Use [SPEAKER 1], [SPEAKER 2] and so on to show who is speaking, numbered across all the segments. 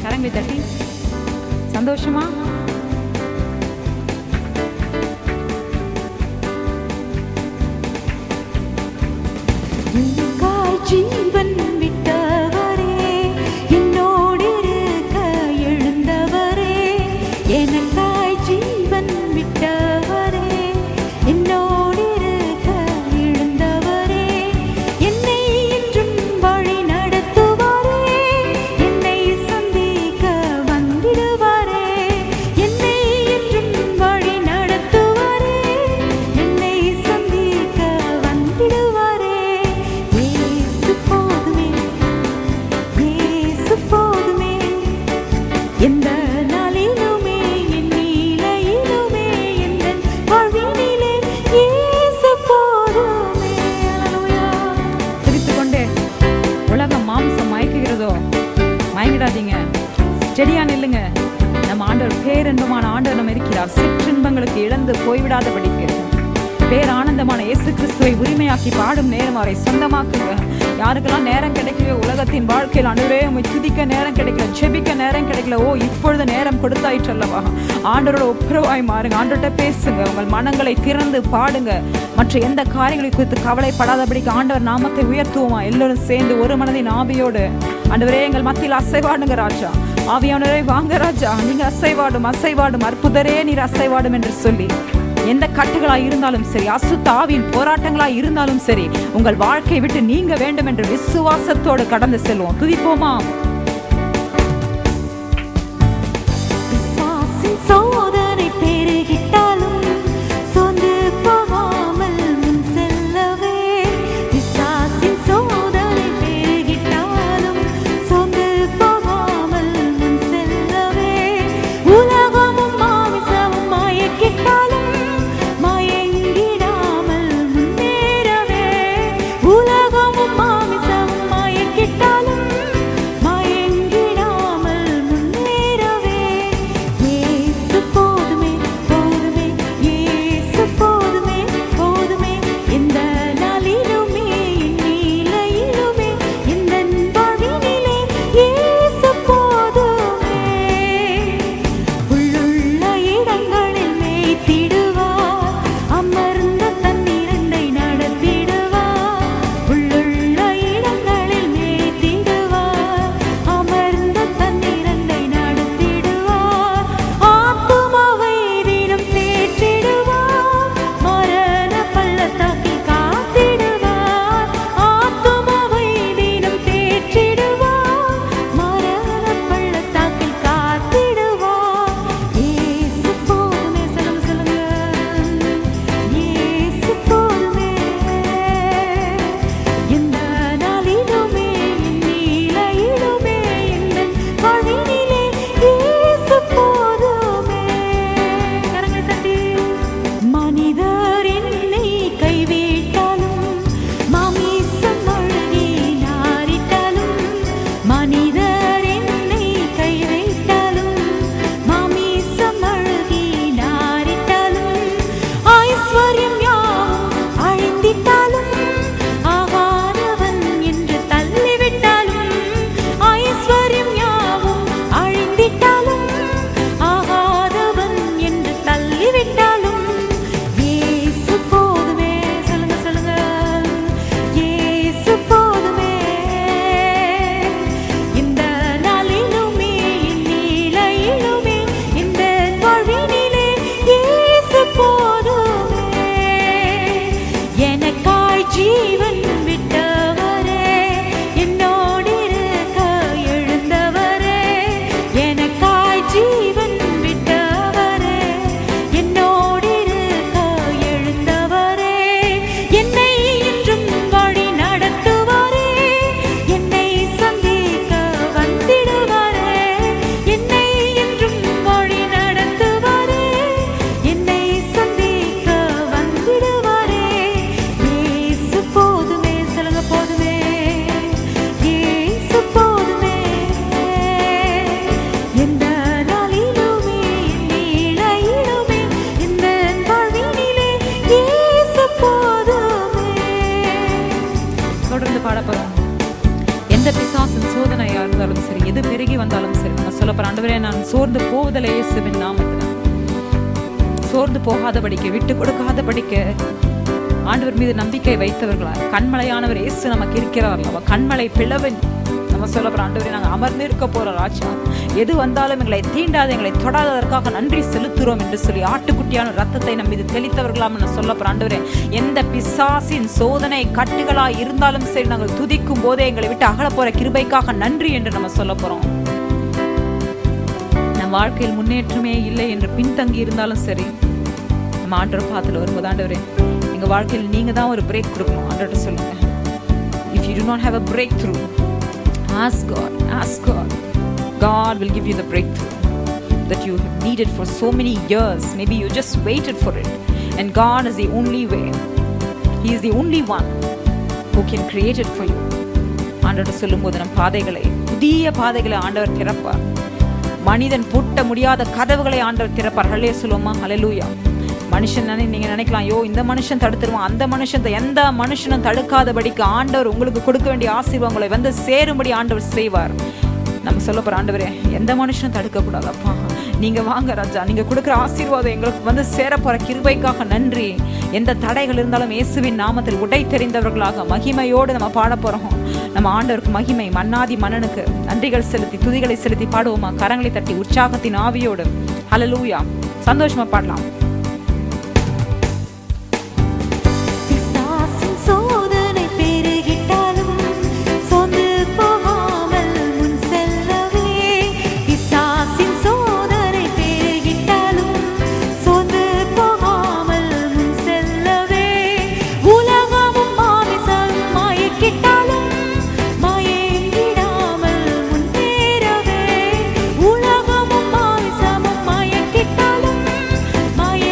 [SPEAKER 1] கரங்களை தட்டி சந்தோஷமா
[SPEAKER 2] ஜீவன் விட்டவரே, என்னோடு இருக்க எழுந்தவரே, எனக்காய் ஜீவன் விட்டவரே, என்னோடு இருக்க எழுந்தவரே, என்னை இன்றும் வழி நடத்துவாரே, என்னை சந்திக்க வந்திடுவாரே, என்னை இன்றும் வழி நடத்துவாரே, என்னை சந்திக்க வந்திடுவாரே. இயேசு போதுமே, இயேசு போதுமே, எந்த நாளிலுமே என் நிலையிலுமே என் வாழ்வினிலே இயேசு போதுமே. அல்லேலூயா.
[SPEAKER 1] சிரித்துக்கொண்டே உலகம் மாம்சம் மயக்குகிறதோ மயங்கிடாதீங்க, ஸ்டெடியா நில்லுங்க. நம்ம ஆண்டவர் பேரன்பமான ஆண்டவர் நம்ம இருக்கிறார். சிற்றின்பங்களுக்கு இழந்து போய்விடாதபடிக்கு பேரானந்தமான இயேசு கிறிஸ்துவை உரிமையாக்கி பாடும் நேரம் அவரை சொந்தமாக்குங்க. யாருக்கெல்லாம் நேரம் கிடைக்கலையோ உலகத்தின் வாழ்க்கையில் ஆண்டவரே உம்மை துதிக்க நேரம் கிடைக்கல, ஜெபிக்க நேரம் கிடைக்கல, இப்பொழுது நேரம் கொடுத்தாயிற்றல்லவா. ஆண்டவரோட ஒப்புரவாய் மாறுங்க, ஆண்டவர்கிட்ட பேசுங்க, உங்கள் மனங்களை திறந்து பாடுங்க. மற்ற எந்த காரியங்களை குறித்து கவலைப்படாதபடிக்கு ஆண்டவர் நாமத்தை உயர்த்துவோமா? எல்லோரும் சேர்ந்து ஒரு மனதின் ஆவியோடு ஆண்டவரே எங்கள் மத்தியில் அசைவாடுங்க ராஜா. ஆவியானவரே வாங்க ராஜா, நீங்க அசைவாடும் அசைவாடும் அற்புதரே நீர் அசைவாடும் என்று சொல்லி எந்த கட்டுகளாய் இருந்தாலும் சரி, அசுத்த ஆவியின் போராட்டங்களாய் இருந்தாலும் சரி, உங்கள் வாழ்க்கையை விட்டு நீங்க வேண்டும் என்று விசுவாசத்தோடு கடந்து செல்வோம். துதிப்போமா?
[SPEAKER 2] பிசாசின் சோதனை பெருகிட்டாலும் சோர்ந்து போகாமல் முன் செல்லவே, பிசாசின் சோதனை பெருகிட்டாலும் சோர்ந்து போகாமல் முன் செல்லவே, உலகமும் மாமிசமும் மயக்கிட்டாலும் மயங்கிடாமல் முன்னேறவே, உலகமும் மாமிசமும் மயக்கிட்டாலும் மயங்கிடாமல் முன்னேறவே, இயேசு
[SPEAKER 1] வந்தாலும் சரி நம்ம சொல்ல போற ஆண்டவரே, நான் சோர்ந்து போவதில்லை இயேசுவின் நாமத்தில். சோர்ந்து போகாதபடிக்கு, விட்டு கொடுக்காதபடிக்கு ஆண்டவர் மீது நம்பிக்கை வைத்தவர்களா கண்மலையானவர் இயேசு நமக்கு இருக்கிறார் அல்லவா? கண்மலை பிளவன் நம்ம சொல்ல போற ஆண்டவரே, நாங்கள் அமர்ந்து இருக்க போற ராஜா, எது வந்தாலும் எங்களை தீண்டாத, எங்களை தொடாததற்காக நன்றி செலுத்துறோம் என்று சொல்லி ஆட்டுக்குட்டியான ரத்தத்தை நம் மீது தெளித்தவர்களாம் நான் சொல்ல போற ஆண்டவரே. எந்த பிசாசின் சோதனை கட்டுகளா இருந்தாலும் சரி, நாங்கள் துதிக்கும் போதே எங்களை விட்டு அகல போற கிருபைக்காக நன்றி என்று நம்ம சொல்ல போறோம். நம் வாழ்க்கையில் முன்னேற்றமே இல்லை என்று பின்தங்கி இருந்தாலும் சரி, நம்ம ஆண்டவர் பாத்துல வரும்போது ஆண்டவரே, எங்க வாழ்க்கையில் நீங்க தான் ஒரு பிரேக் கொடுக்கணும் ஆண்டவர்கிட்ட சொல்லுங்க. If you do not have a breakthrough, ask God, ask God. God will give you the breakthrough that you have needed for so many years. Maybe you just waited for it, and God is the only way. He is the only one who can create it for you. ஆண்டவர்கிட்ட சொல்லும்போது நம் பாதைகளை, புதிய பாதைகளை ஆண்டவர் திறப்பார். மனிதன் பூட்ட முடியாத கதவுகளை ஆண்டவர் திறப்பார். ஹல்லேலூயா சொல்லுவோமா? ஹல்லேலூயா. மனுஷன் நீங்க நினைக்கலாம், ஐயோ இந்த மனுஷன் தடுத்துருவான், அந்த மனுஷன், எந்த மனுஷனும் தடுக்காதபடிக்கு ஆண்டவர் உங்களுக்கு கொடுக்க வேண்டிய ஆசீர்வாதங்களை வந்து சேரும்படி ஆண்டவர் செய்வார். நம்ம சொல்ல போற ஆண்டவரே, எந்த மனுஷனும் தடுக்க கூடாதப்பா, நீங்க வாங்க ராஜா, நீங்க கொடுக்குற ஆசீர்வாதம் எங்களுக்கு வந்து சேர போற கிருபைக்காக நன்றி. எந்த தடைகள் இருந்தாலும் இயேசுவின் நாமத்தில் உடை தெரிந்தவர்களாக மகிமையோடு நம்ம பாட போறோம். நம்ம ஆண்டவருக்கு மகிமை, மன்னாதி மன்னனுக்கு நன்றிகள் செலுத்தி துதிகளை செலுத்தி பாடுவோமா? கரங்களை தட்டி உற்சாகத்தின் ஆவியோடு ஹல்லேலூயா சந்தோஷமா பாடலாம்.
[SPEAKER 2] மாய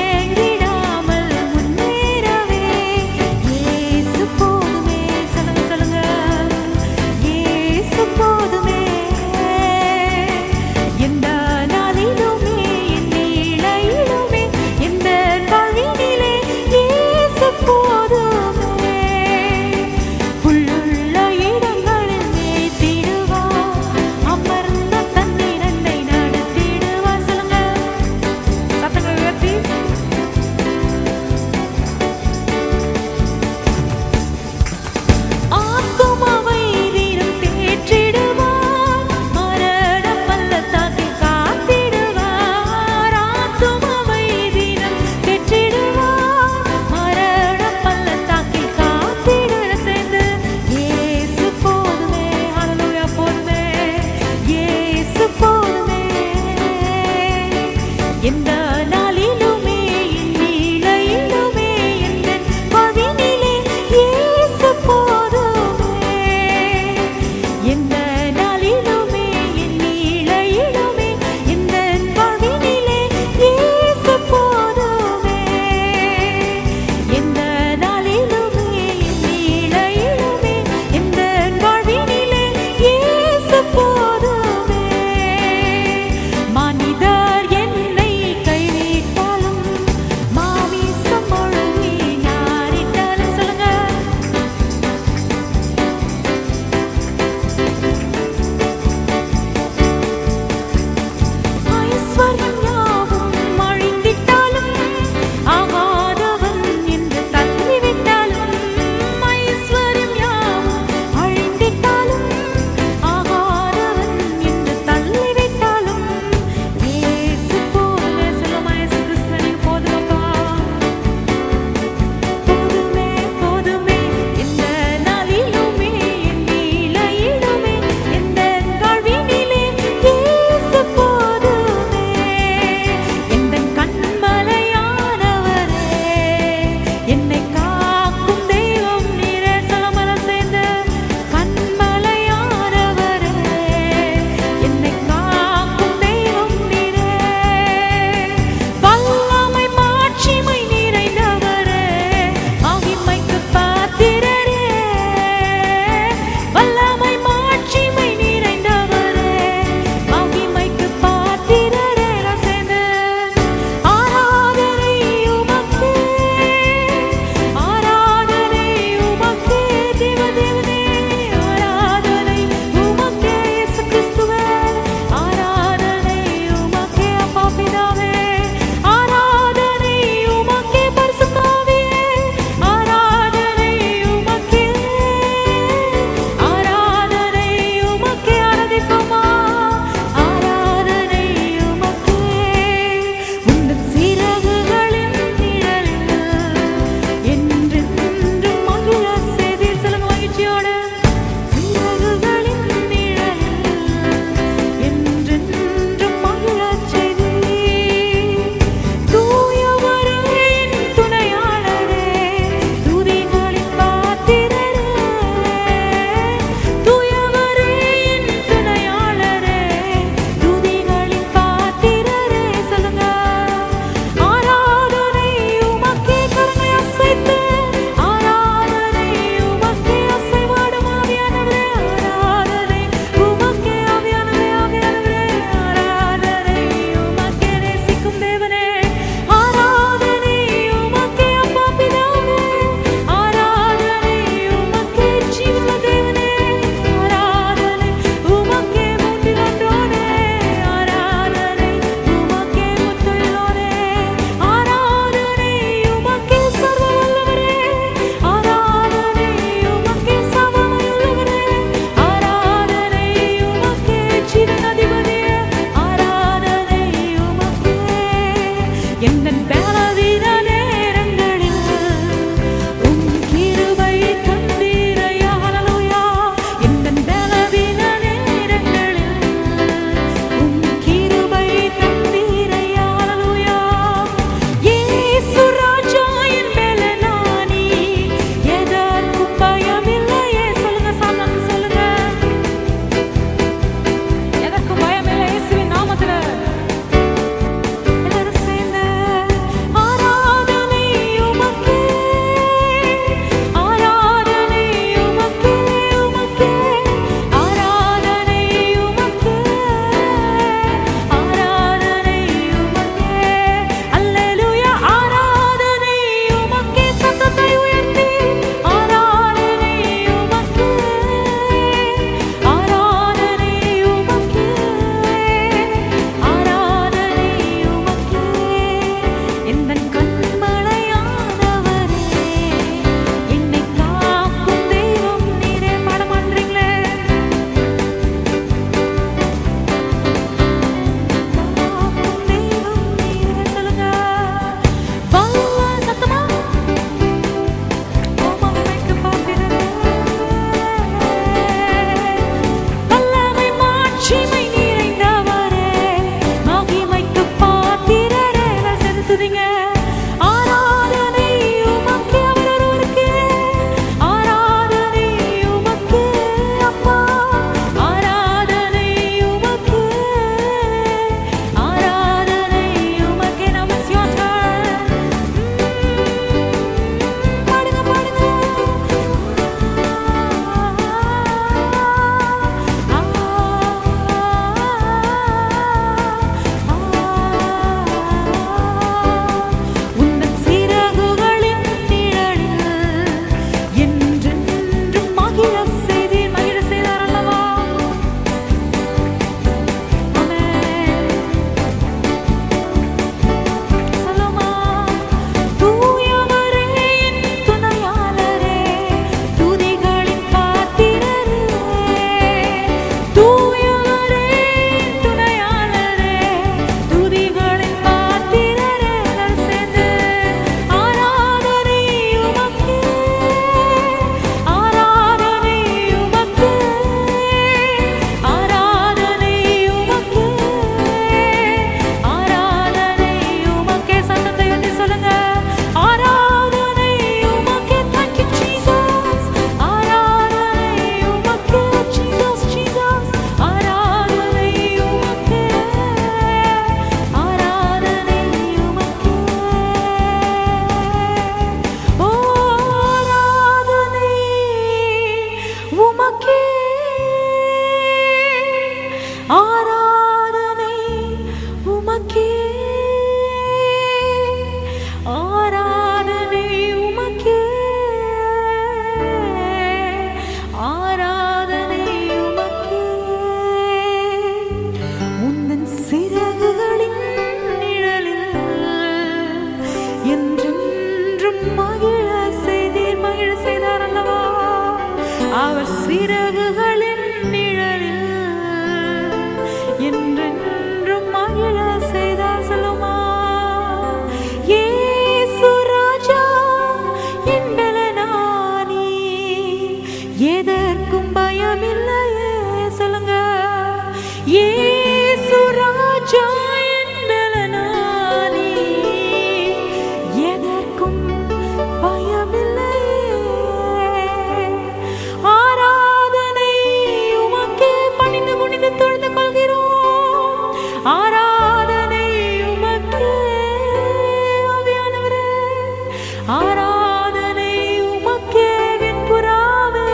[SPEAKER 2] ஆராதனை உமக்கே வெண்புறாவே,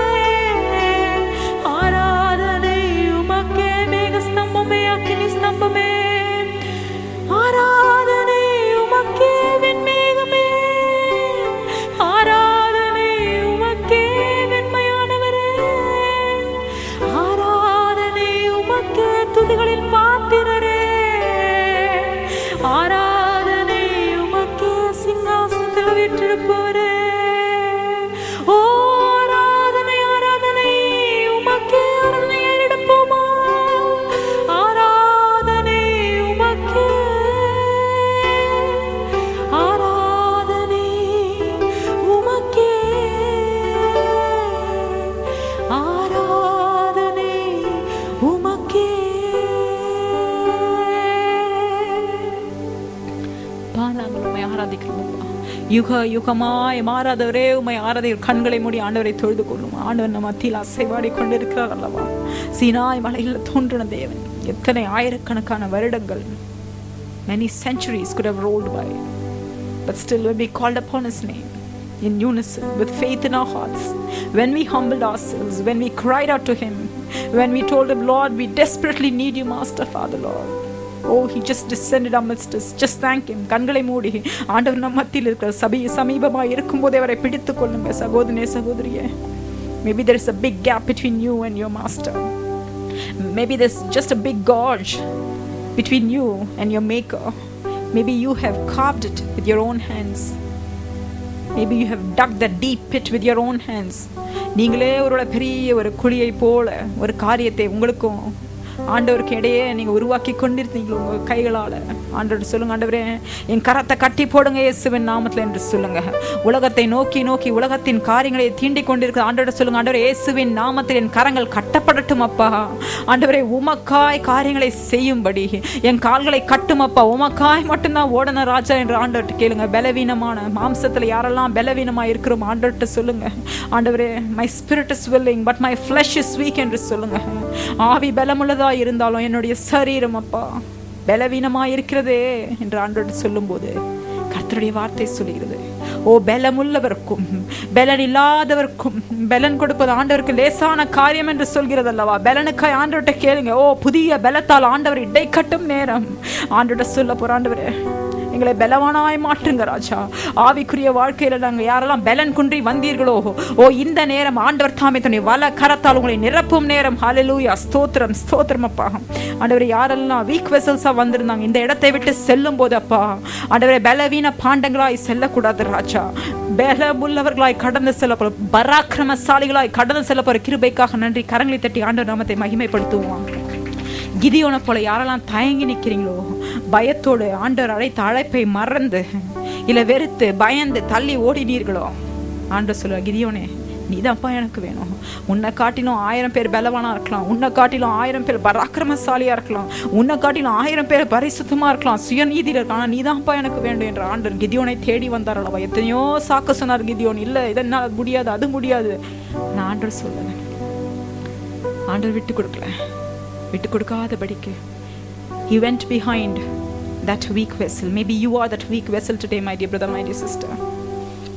[SPEAKER 2] ஆராதனை உமக்கே மேகஸ்தம்பமே அக்கினி ஸ்தம்பமே, ஆராதனை உமக்கே வெண்மேகமே, ஆராதனை உமக்கே வெண்மையானவரே, ஆராதனை உமக்கே துதிகளில் பாத்திரரே, ஆராதனை உமக்கே சிங்காசனத்தில் வீற்றிருப்பவரே. ஓ ஆராதனை ஆராதனை உமக்கே, ஆராதனை எடுப்போமா, ஆராதனை உமக்கே, ஆராதனை உமக்கே, ஆராதனை உமக்கே. நாங்கள் உம்மை ஆராதிக்கிறோம். யுக யுகமாய் மாறாதவரே உம்மை ஆராதி. கண்களை மூடி ஆண்டவரை தொழுது கொள்ளும். ஆண்டவர் நம்ம மத்தியில் அசைவாடி கொண்டிருக்கிறார் அல்லவா. சீனாய் மலையில் தோன்றின தேவன். எத்தனை ஆயிரக்கணக்கான வருடங்கள், many centuries could have rolled by, but still when we called upon his name in unison with faith in our hearts, when we humbled ourselves, when we cried out to him, when we told him, Lord, we desperately need you, Master, Father, Lord. Oh, he just descended amidst us. Just thank him. கண்களை மூடி ஆண்டவர் நம்ம மத்தியில் இருக்கிற சமீபமாக இருக்கும்போதே அவரை பிடித்துக் கொள்ளுங்க சகோதரனே சகோதரியே. Maybe there is a big gap between you and your master. Maybe there's just a big gorge between you and your maker. Maybe you have carved it with your own hands. Maybe you have dug that deep pit with your own hands. நீங்களே ஒரு பெரிய ஒரு குழியை போல ஒரு காரியத்தை உங்களுக்கும் ஆண்டவருக்கு இடையே நீங்க உருவாக்கி கொண்டிருந்தீங்களோ உங்க கைகளால. ஆண்டவர் சொல்லுங்க, ஆண்டவரே என் கரத்தை கட்டி போடுங்க இயேசுவின் நாமத்தில் என்று சொல்லுங்க. உலகத்தை நோக்கி நோக்கி உலகத்தின் காரியங்களை தீண்டிக் கொண்டிருக்கிற ஆண்டவர் சொல்லுங்க, ஆண்டவரே இயேசுவின் நாமத்தில் என் கரங்கள் கட்டப்படட்டும் அப்பா. ஆண்டவரே உமக்காய் காரியங்களை செய்யும்படி என் கால்களை கட்டும் அப்பா. உமக்காய் மட்டும்தான் ஓடன ராஜா என்று ஆண்டவர்கிட்ட கேளுங்க. பலவீனமான மாம்சத்துல யாரெல்லாம் பலவீனமா இருக்கிறோம் ஆண்டவர்கிட்ட சொல்லுங்க, ஆண்டவரே my spirit is willing but my flesh is weak என்று சொல்லுங்க. ஆவி பலமுள்ளதா இருந்தாலும் என்னுடைய சரீரம் அப்பா பலவீனமா இருக்கிறதே என்று ஆண்டவர்கிட்ட சொல்லும்போது கர்த்தருடைய வார்த்தை சொல்லுகிறது, ஓ பலமுள்ளவர்க்கும் பலன் இல்லாதவர்க்கும் பலன் கொடுப்பது ஆண்டவருக்கு லேசான காரியம் என்று சொல்கிறது அல்லவா. பலனுக்காய் ஆண்டவர்கிட்ட கேளுங்க. ஓ புதிய பலத்தால் ஆண்டவர் இடை கட்டும் நேரம் ஆண்டவர்கிட்ட சொல்ல போற, ஆண்டவரே எங்களை பலவானாய் மாற்றுங்க ராஜா. ஆவிக்குரிய வாழ்க்கையில நாங்க யாரெல்லாம் பலன் குன்றி வந்தீர்களோ, ஓ இந்த நேரம் ஆண்டவர் தாமே தன்னுடைய வல கரத்தால் உங்களை நிரப்பும் நேரம். ஹல்லேலூயா, ஸ்தோத்திரம் ஸ்தோத்திரம் அப்பா. ஆண்டவரே யாரெல்லாம் வீக் வெசல்ஸா வந்திருந்தாங்க இந்த இடத்தை விட்டு செல்லும் போது அப்பா, ஆண்டவரே பலவீன பாண்டங்களாய் செல்லக்கூடாது ராஜா. பலமுள்ளவர்களாய் கடந்து செல்ல போற, பராக்கிரமசாலிகளாய் கடந்து செல்ல போற கிருபைக்காக நன்றி. கரங்களை தட்டி ஆண்டவர் நாமத்தை மகிமைப்படுத்துவோம். கிதியோனை போல யாரெல்லாம் தயங்கி நிற்கிறீங்களோ, பயத்தோடு ஆண்டவர் அழைத்த அழைப்பை மறந்து இல்ல வெறுத்து பயந்து தள்ளி ஓடினீர்களோ, ஆண்டவர் சொல்லுவா, கிதியோனே நீதான்ப்பா எனக்கு வேணும். உன்னை காட்டிலும் 1000 பேர் பலவானா இருக்கலாம், உன்னை காட்டிலும் 1000 பேர் பராக்கிரமசாலியா இருக்கலாம், உன்னை காட்டிலும் 1000 பேர் பரிசுத்தமா இருக்கலாம், சுயநீதியில் இருக்கலாம், ஆனா நீதான்ப்பா எனக்கு வேண்டும் என்ற ஆண்டவர் கிதியோனை தேடி வந்தார் அல்லவா. எத்தனையோ சாக்க சொன்னார் கிதியோன், இல்ல இதனால் முடியாது அது முடியாது. நான் ஆண்டவர் சொல்லல, ஆண்டவர் விட்டு கொடுக்கல, விட்டு கொடுக்காதபடிக்கு he went behind that weak vessel. Maybe you are that weak vessel today, my dear brother, my dear sister.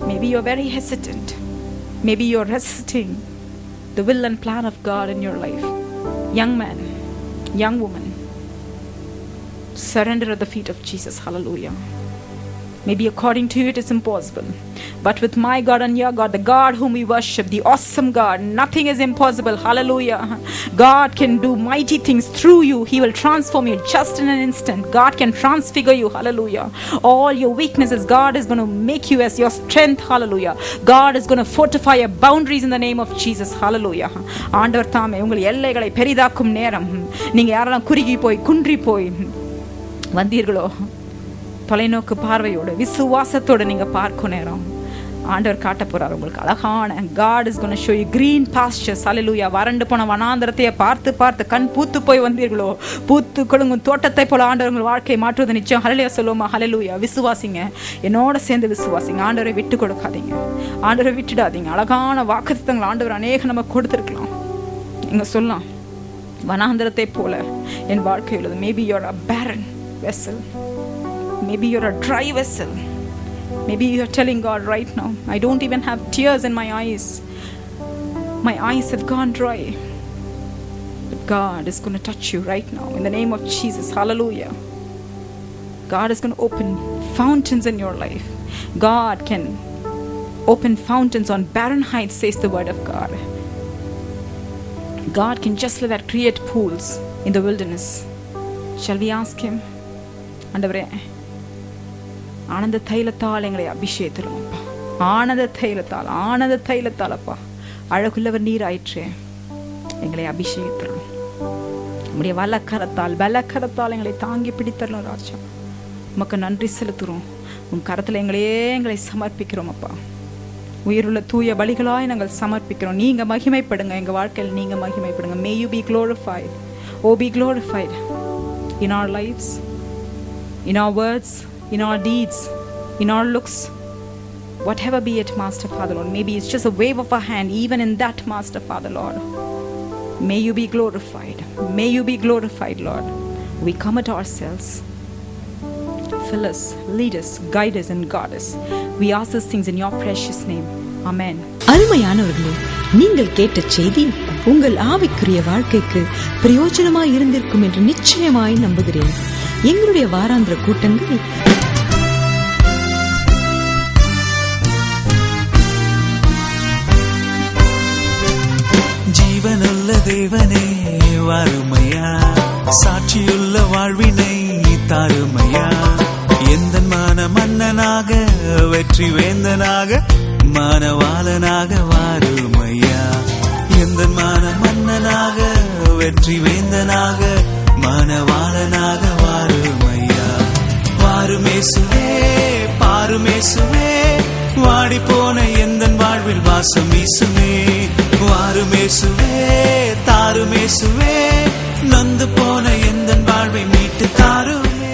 [SPEAKER 2] Maybe you're very hesitant. Maybe you're resisting the will and plan of God in your life. Young man, young woman, surrender at the feet of Jesus. Hallelujah. Maybe according to you it is impossible, but with my God and your God, the God whom we worship, the awesome God, nothing is impossible. Hallelujah. God can do mighty things through you. He will transform you just in an instant. God can transfigure you. Hallelujah. All your weaknesses, God is going to make you as your strength. Hallelujah. God is going to fortify your boundaries in the name of Jesus. Hallelujah. ஆண்டவர் தாமே உங்கள் எல்லைகளை பெரிதாக்கும் நேரம். நீங்க யாரெல்லாம் குறுகி போய் குன்றி போய் வந்தீர்களோ, தொலைநோக்கு பார்வையோடு விசுவாசத்தோடு நீங்க பார்க்கும் நேரம் ஆண்டவர் காட்ட போறார் உங்களுக்கு அழகான. God is going to show you green pastures. Hallelujah. வறண்டு போன வனாந்தரத்தையே பார்த்து பார்த்து கண் பூத்து போய் வந்தீர்களோ, பூத்து கொழுங்கும் தோட்டத்தை போல ஆண்டவர் உங்கள் வாழ்க்கையை மாற்றுவது நிச்சயம். ஹல்லேலூயா சொல்லுவோமா? ஹல்லேலூயா. விசுவாசிங்க, என்னோட சேர்ந்து விசுவாசிங்க. ஆண்டவரை விட்டு கொடுக்காதீங்க, ஆண்டவரை விட்டுடாதீங்க. அழகான வாக்குத்தத்தங்கள் ஆண்டவர் அநேக நம்ம கொடுத்துருக்கலாம். நீங்க சொல்லலாம், வனாந்தரத்தை போல என் வாழ்க்கை உள்ளது. Maybe you're a barren vessel. Maybe you're a dry vessel. Maybe you are telling God right now, I don't even have tears in my eyes. My eyes have gone dry. But God is going to touch you right now in the name of Jesus. Hallelujah. God is going to open fountains in your life. God can open fountains on barren heights, says the word of God. God can just like that create pools in the wilderness. Shall we ask him? ஆண்டவரே, ஆனந்த தைலத்தால் எங்களை அபிஷேகத்திலும் ஆனந்த தைலத்தால் அப்பா, அழகுள்ளவர் நீர் ஆயிற்றே, எங்களை அபிஷேகத்திலும் நம்முடைய பலக்கரத்தால் எங்களை தாங்கி பிடித்தரணும் ராஜா. உமக்கு நன்றி செலுத்துறோம். உன் கரத்தில் எங்களை சமர்ப்பிக்கிறோம் அப்பா. உயிருள்ள தூய பலிகளாய் நாங்கள் சமர்ப்பிக்கிறோம். நீங்க மகிமைப்படுங்க, எங்க வாழ்க்கையில் நீங்க மகிமைப்படுங்க. May you be glorified. Oh, be glorified in our lives, in our words, in our deeds, in our looks, whatever be it, Master Father Lord. Maybe it's just a wave of a hand, even in that, Master Father Lord. May you be glorified. May you be glorified, Lord. We commit ourselves. Fill us, lead us, guide us and guard us. We ask these things in your precious name. Amen.
[SPEAKER 3] அருமையானவர்களே, நீங்கள் கேட்ட செய்தி உங்கள் ஆவிக்குரிய வாழ்க்கைக்கு பிரயோஜனமாய் இருந்திருக்கும் என்று நிச்சயமாய் நம்புகிறேன். எங்களுடைய வாராந்திர கூட்டங்கள்
[SPEAKER 4] ஜீவனுள்ள தேவனே வாருமையா, சாட்சியுள்ள வாழ்வினை தாருமையா, எந்த மான மன்னனாக வெற்றி வேந்தனாக மானவாளனாக வாருமையா, எந்த மான மன்னனாக வெற்றி வேந்தனாக மானவாளனாக வாருமையா. வாருமேசுவே பாருமேசுவே, வாடி போன எந்தன் வாழ்வில் வாசம் வீசுமே. வாருமேசுவே தாருமேசுவே, நந்து போன எந்தன் வாழ்வை மீட்டு தாருமே.